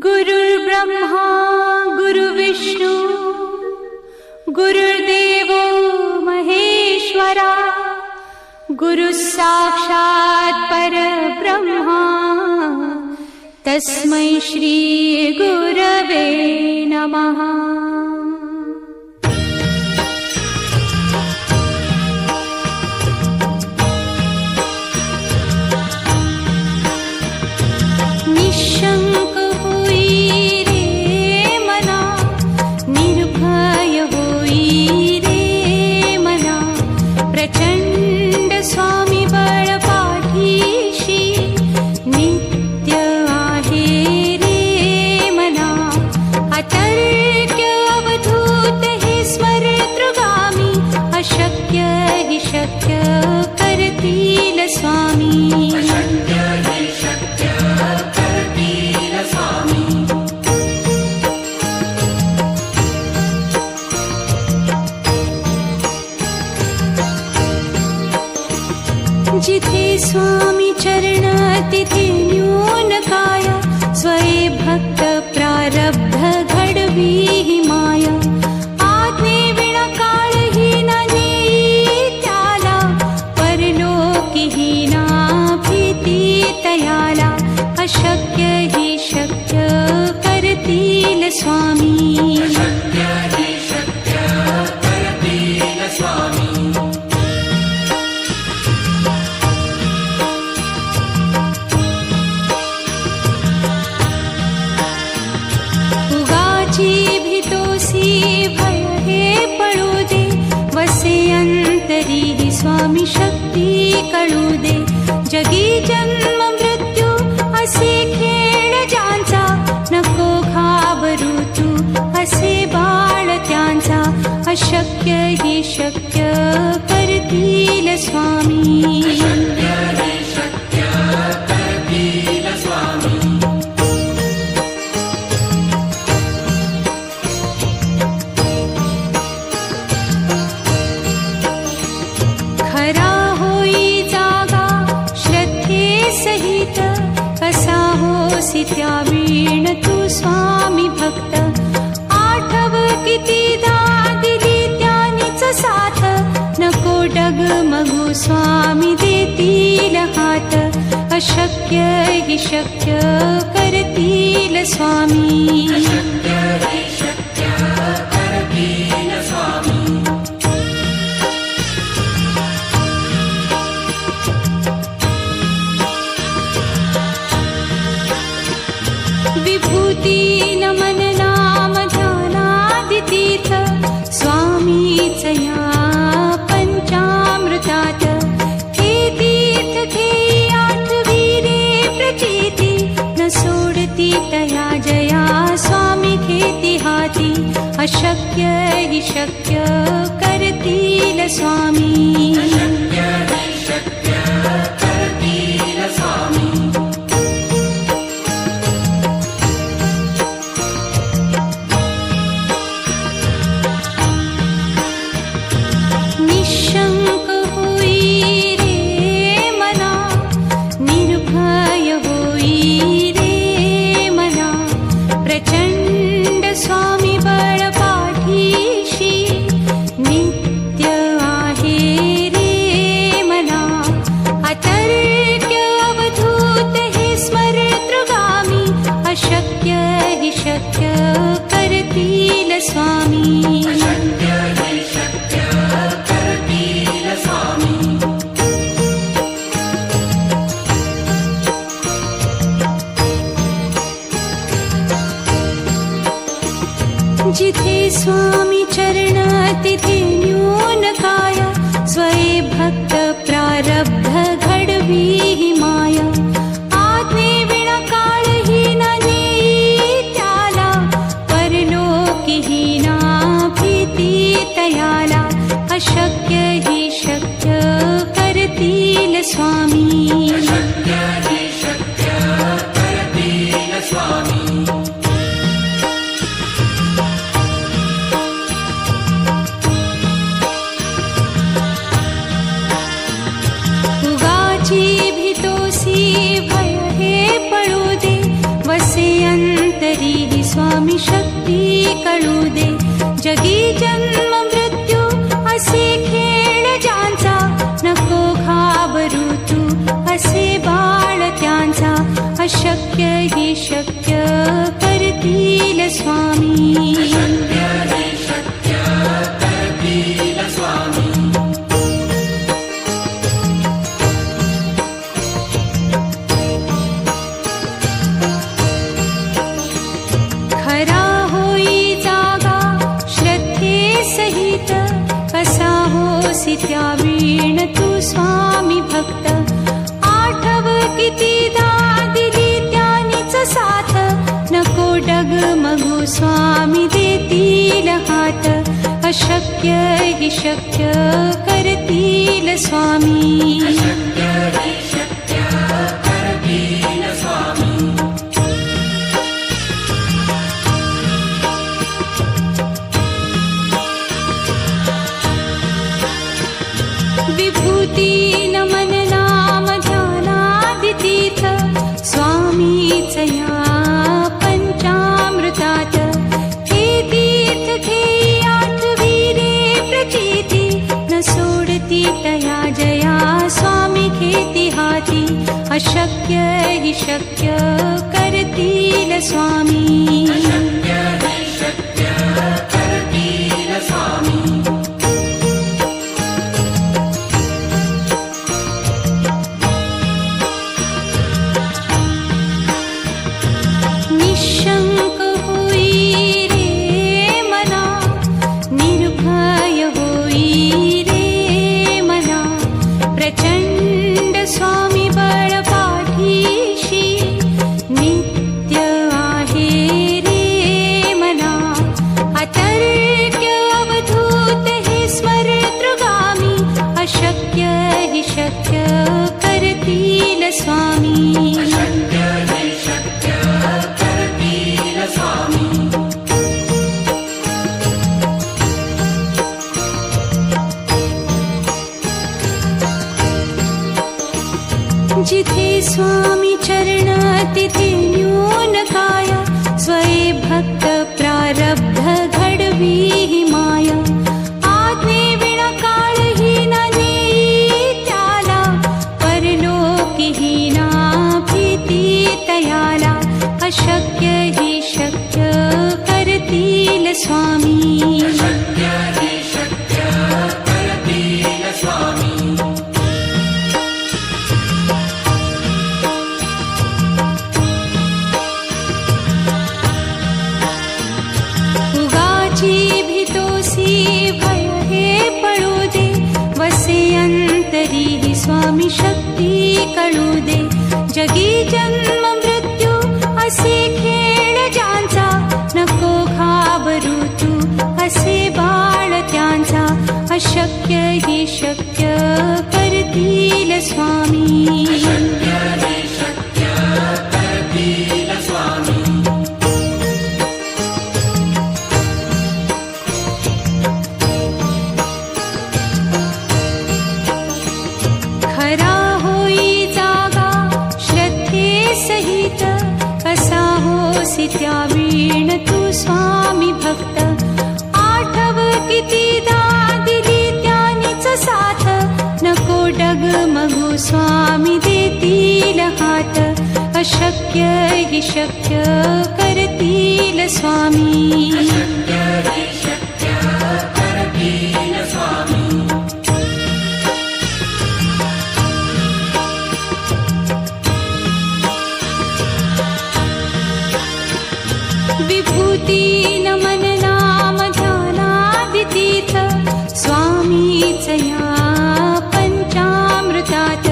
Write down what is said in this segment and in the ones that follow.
गुरुर्ब्रह्मा गुरुर्विष्णू गुरुर्देवो महेश्वरा गुरुः साक्षात् परब्रह्मा तस्मै श्री गुरवे नमः। निशंक होई रे मना, निर्भय होई रे मना, प्रचंड स्वामी बळ पाठीशी नित्य आहे रे मना। अतर्क्य अवधूत हे स्मरतृगामी, अशक्य हि शक्य करतील स्वामी। जिथे स्वामी चरण तिथे न्यून काया, स्वये भक्त प्रारब्ध घडवी ही माया। आज्ञे विना काळही ना नेई त्याला, परलोकी ही ना भीती तयाला। अशक्य ही शक्य करतील स्वामी। भय हे पळू दे, वसे अंतरी ही स्वामी शक्ती कळू दे। जगी जन्म मृत्यू असे खेळ ज्यांचा, नको घाबरू तू असे बाळ त्यांचा। अशक्य ही शक्य करतील स्वामी। खरा होई जागा श्रद्धे सहित, कसा होसी त्या वीण तू स्वामी भक्त। आठव कितीदा दिली त्यानीच साथ, नको डगमगू स्वामी देतील हात। अशक्य हि शक्य करतील स्वामी। विभूती नमन नाम ध्यानादि तीर्थ, स्वामीच या पंचामृतात। हे तीर्थ घेई आठवी रे प्रचिती, न सोडती तया जया स्वामी घेती हाती। अशक्य हि शक्य करतील स्वामी। निशंक होई रे मना, निर्भय होई रे मना, प्रचंड स्वामी बळ पाठीशी नित्य आहे रे मना। अतर्क्य अवधूत हे स्मरतृगामी, अशक्य हि शक्य करतील स्वामी। जिथे स्वामी चरण तिथे न्यून काया, स्वये भक्त प्रारब्ध घडवी ही माया। आज्ञे विना काळही ना नेई त्याला, परलोकी ही ना भीती तयाला। अशक्य ही शक्य करतील स्वामी। उगाची भीतोसी भय हे पळू दे, वसे अंत तरीही स्वामी शक्ती कळू दे. जगी जन्म मृत्यू असे खेळ ज्यांचा, नको घाबरू तू असे बाळ त्यांचा. अशक्य ही शक्य करतील स्वामी. खरा होई जागा श्रद्धे सहित, कसा होसी त्या वीण तू स्वामी भक्त. आठव कितीदा दिली त्यानीच साथ, नको डगमगू स्वामी देतील हात. अशक्य ही शक्य करतील स्वामी. विभूती नमन नाम ध्यानादितीर्थ, स्वामीच या पंचामृतात. हे तीर्थ घेई आठवी रे प्रचिती, न सोडती तया जया स्वामी घेती हाती. अशक्य ही शक्य करतील स्वामी. निशंक होई रे मना, निर्भय होई रे मना. प्रचंड स्वामी बळ पाठीशी, नित्य आहे रे मना. अतर्क्य अवधूत हे स्मरतृगामी, अशक्य हि शक्य करतील स्वामी. जिथे स्वामी चरण तिथे न्यून काय, स्वये भक्त प्रारब्ध घडवी ही माया. आज्ञे विना काळही न नेई त्याला, परलोकीही ना भीती तयाला. अशक्य ही शक्य करतील स्वामी. भय हे पळू दे, वसे अंतरी स्वामी शक्ती कळू दे. जगी जन्म मृत्यू असे खेळ ज्यांचा, नको घाबरू तू असे बाळ त्यांचा. अशक्य ही शक्य करतील स्वामी. खरा होई जागा श्रद्धे सहित, कसा होसी त्या वीण तू स्वामी भक्त. आठव कितीदा दिली त्यानीच साथ, नको डगमगू स्वामी देतील हात. अशक्य हि शक्य करतील स्वामी. विभूती नमन नाम ध्यानादितीर्थ, स्वामीच या पंचामृतात.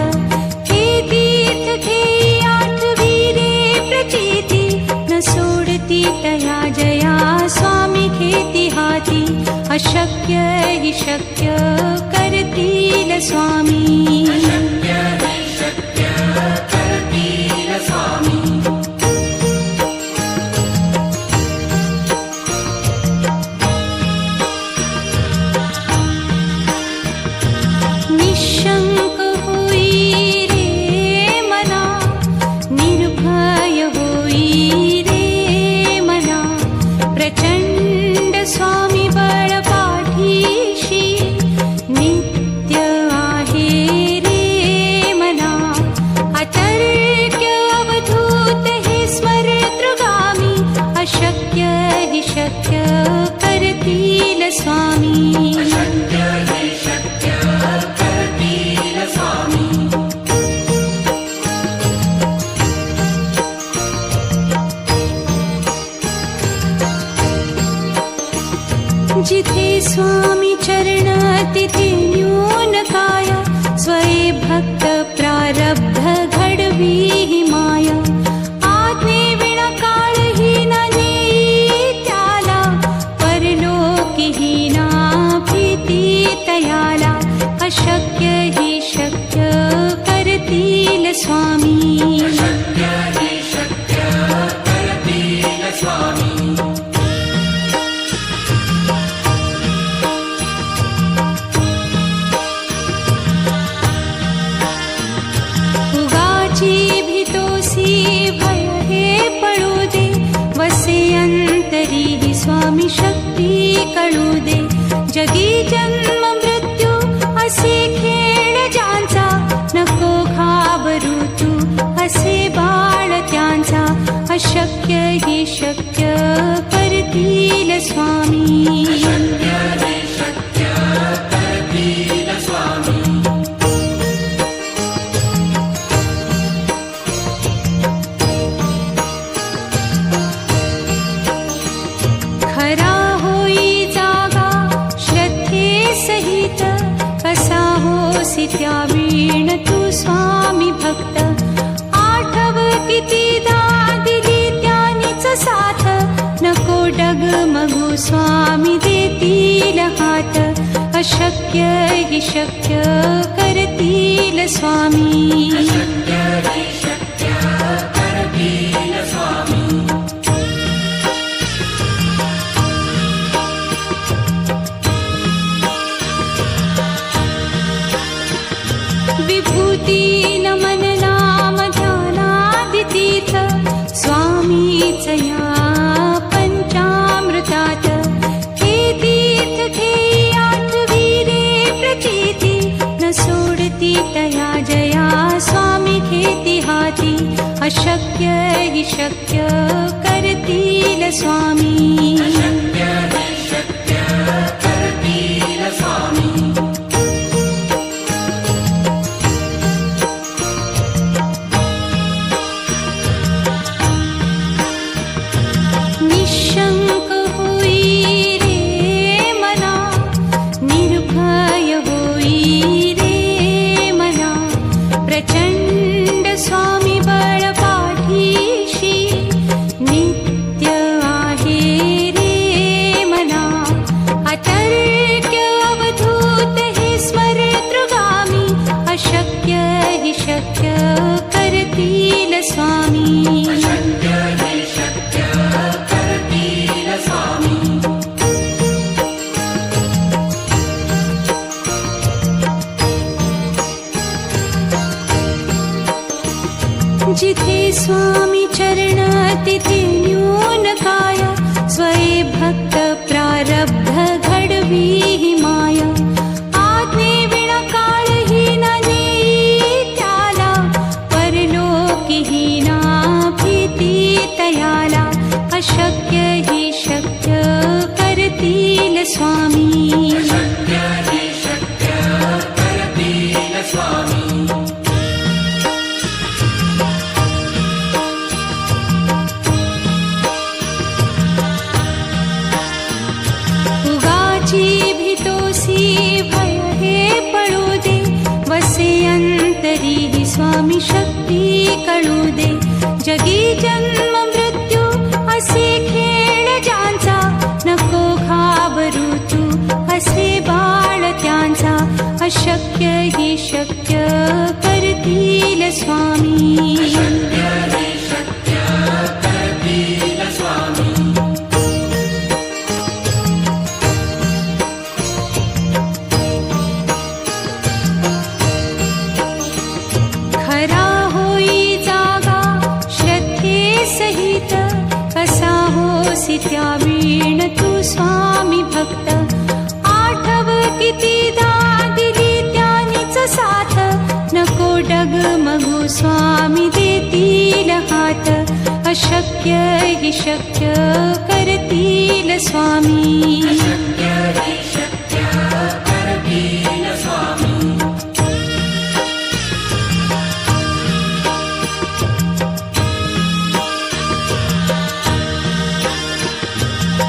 हे तीर्थ घेई आठवी रे प्रचिती, न सोडती तया जया स्वामी घेती हाती. अशक्य हि शक्य करतील स्वामी. निशंक होई रे मना, निर्भय होई रे जिथे स्वामी चरण तिथे न्यून काया, स्वये भक्त प्रारब्ध घडवी ही माया. आज्ञेविना काळही न नेई त्याला, परलोकीही ना भीती तयाला. अशक्य ही शक्य करतील स्वामी. उगाची भीतोसी भय हे पळू दे, वसे अंतरी ही स्वामी शक्ती कळू दे. जगी जन्म मृत्यू असे खेळ ज्यांचा, नको घाबरू तू असे बाळ त्यांचा. अशक्य ही शक्य करतील स्वामी. खरा होई जागा श्रद्धे सहित, कसा होसी त्या वीण तू स्वामी भक्त. आठव कितीदा दिली त्यानीच साथ, नको डगमगू स्वामी देतील हात. अशक्य ही शक्य करतील स्वामी. विभूती नमन नाम ध्यानादितीर्थ, स्वामीच या पंचामृतात. हे तीर्थ घेई आठवी रे प्रचिती, न सोडती तया जया स्वामी घेती हाती. अशक्य ही शक्य करतील स्वामी. निशंक होई रे मना, निर्भय होई रे मना. प्रचंड स्वामी बळ पाठीशी, नित्य आहे रे मना. अतर्क्य अवधूत हे स्मरतृगामी, अशक्य ही शक्य करतील स्वामी. जिथे स्वामी चरण तिथे न्यून काया, स्वये भक्त प्रारब्ध घडवी ही माया. आज्ञेविना काळही न नेई त्याला, परलोकीही ना भीती तयाला. अशक्य ही शक्य करतील स्वामी. उगाची भीतोसी भय हे पळू दे, वसे अंतरी ही स्वामी शक्ती कळू दे. जगी जन्म मृत्यू असे खेळ ज्यांचा, नको घाबरू तू असे बाळ त्यांचा. अशक्य ही शक्य करतील स्वामी. खरा होई जागा श्रद्धे सहित, कसा होसी त्या वीण तू स्वामी भक्त. आठव कितीदा दिली त्यानीच साथ, नको डगमगू स्वामी देतील हात. अशक्य ही शक्य करतील स्वामी.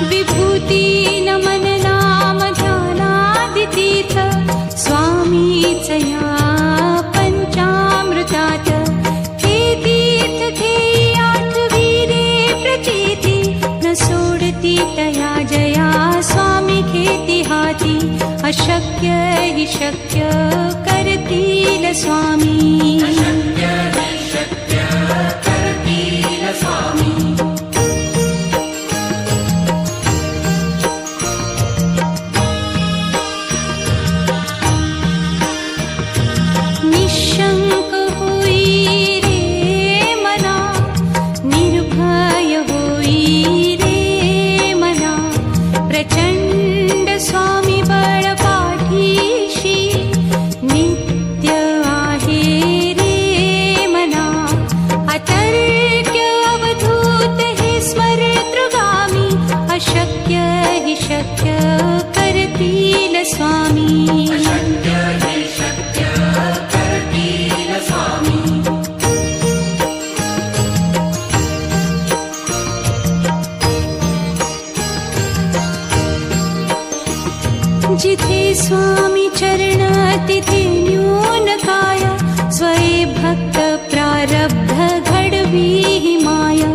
विभूती नमन नाम स्वामीचया पंचामृतात हे तीर्थ घेई आठवी रे प्रचिती न सोडती तया जया स्वामी घेती हाती अशक्य हि शक्य करतील स्वामी निशंक होई रे मना निर्भय होई रे मना प्रचंड स्वामी बळ पाठीशी नित्य आहे रे मना अतर्क्य अवधूत हे स्मरतृगामी अशक्य हि शक्य करतील स्वामी जिथे स्वामी चरण तिथे न्यून काय स्वये भक्त प्रारब्ध घडवी हि माया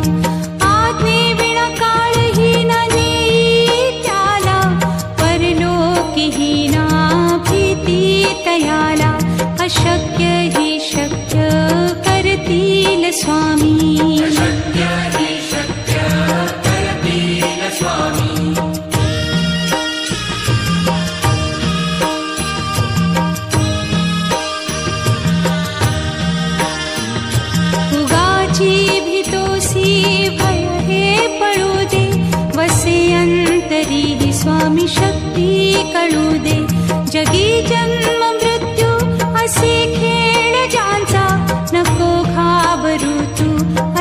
आज्ञे विना काळही न नेई त्याला परलोकीही ना भीती तयाला अशक्य हि शक्य करतील स्वामी भीतोसी भय हे पळू दे वसे अंतरी ही स्वामी शक्ती कळू दे जगी जन्म मृत्यू असे खेळ ज्यांचा नको घाबरू तू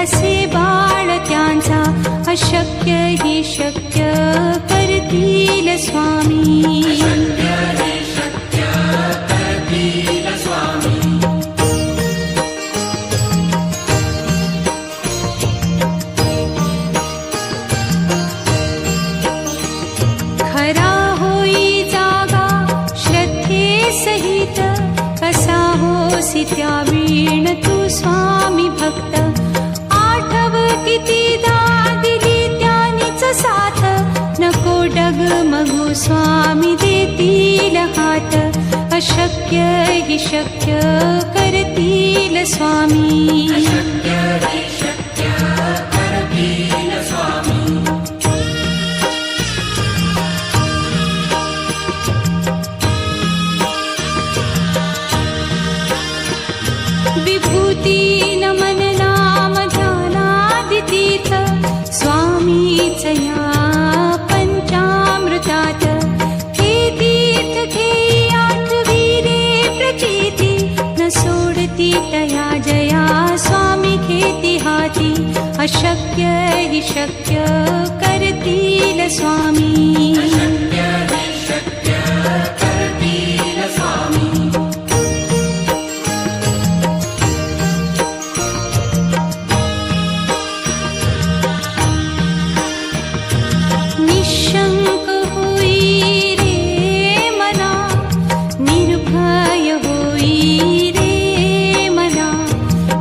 असे बाळ त्यांचा अशक्य ही शक्य करतील स्वामी खरा होई जागा श्रद्धे सहित कसा होसी त्या वीण तू स्वामी भक्त आठव कितीदा दिली त्यानीच साथ नको डगमगू स्वामी देतील हात अशक्य हि शक्य करतील स्वामी विभूती नमन नाम ध्यानादितीर्थ स्वामीचया पंचामृतात हे तीर्थ घेई आठवी रे प्रचिती न सोडती तया जया स्वामी घेती हाती अशक्य हि शक्य करतील स्वामी निशंक होई रे मना निर्भय होई रे मना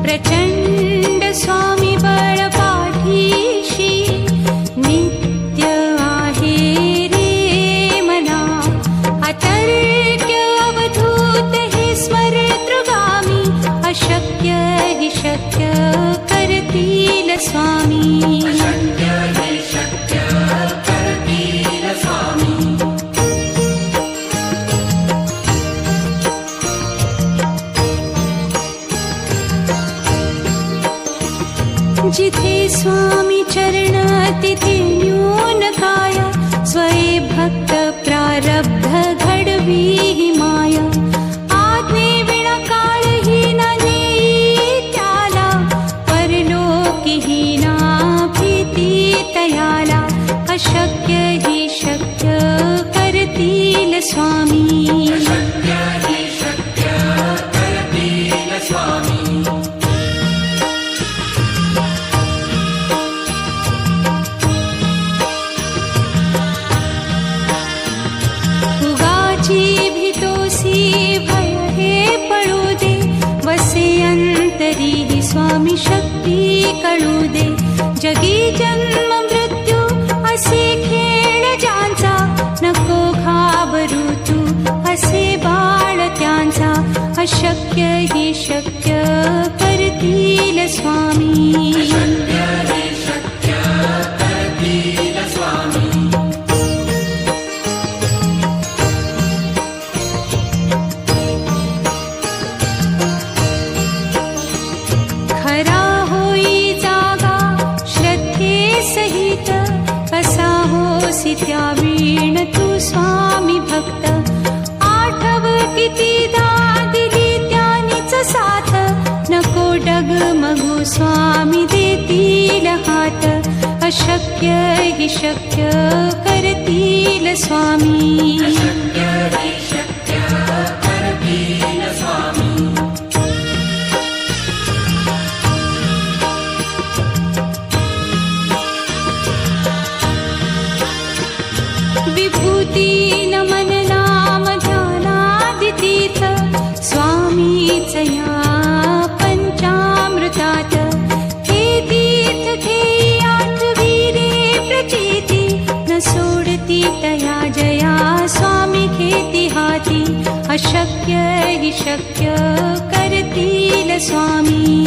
प्रचंड स्वामी बळ पाठीशी नित्य आहे रे जगी जन्म मृत्यू असे खेळ ज्यांचा, नको घाबरू तू असे बाळ त्यांचा. अशक्य ही शक्य करतील स्वामी. खरा होई जागा श्रद्धे सहित, कसा होसी त्या वीण तू स्वामी भक्त. आठव कितीदा दिली त्यानीच साथ, नको डगमगू स्वामी देतील हात. अशक्य हि शक्य करतील स्वामी. विभूती नमन नाम ध्यानादितीर्थ, स्वामीच या पंचामृतात. हे तीर्थ घेई आठवी रे प्रचिती, न सोडती तया जया स्वामी घेती हाती. अशक्य हि शक्य करतील स्वामी.